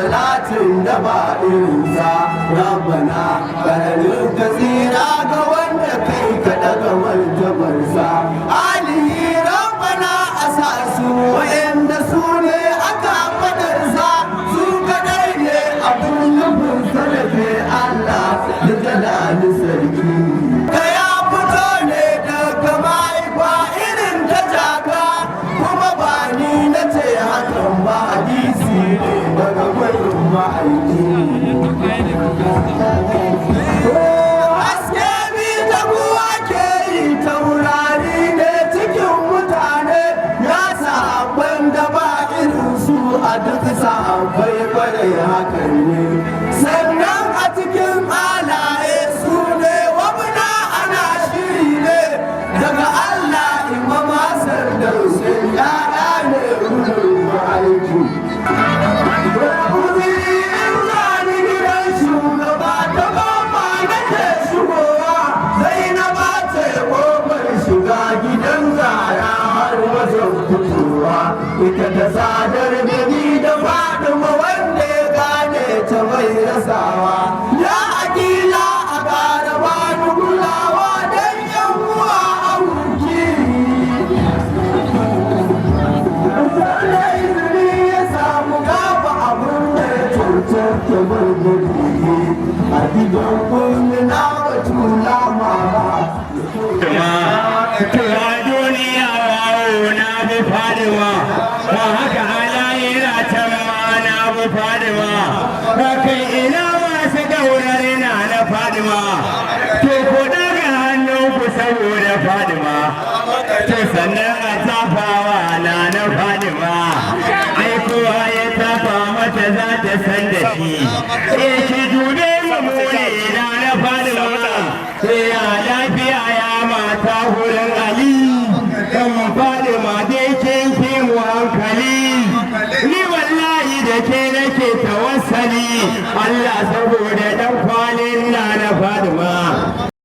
salatin da ba irinsa rabbana ƙararin kasira ga wanda kai ka daga martabarsa alihi rabbana a sa su wa'anda su ne aka fadarsa su kadai ne abin nufin sanafe Allah da jalalin sarki ka ya fito ne daga mahaifa irin ta jaka kuma ba ni na ce hakan ba hadisi ne daga gurin ma'aiki haske bi ta kuwa ke yi taurari ne cikin mutane ya sahabban da ba irin su a duk sahabbai kwarai hakan ne sannan a cikin alaye su ne wabna ana shiri ne daga Allah imam Hassan da Hussein ya'ya ne gudun ma'aiki ita ta sadar da ni da Fatima wanda ya gane ta bai rasawa ya akila a ƙara bani kulawa don yan uwa a wuki da izini ya samu gaba abin da ya cutar ta bai gudu a gidan kunni na batula mama duniya na bi fadewa ba haka halayira ta na bi fadewa haka ina masu gaurare na fadima to ku daga hannunku saboda fadima to sannan a tafawa na fadima ai kowa ya tafa mata za ta san da shi ki dube mu ne na fadima ya lafiya ya mata wurin ali kan fadima dai kin fi mu hankali ni wallahi da ke nake tawassali Allah saboda dan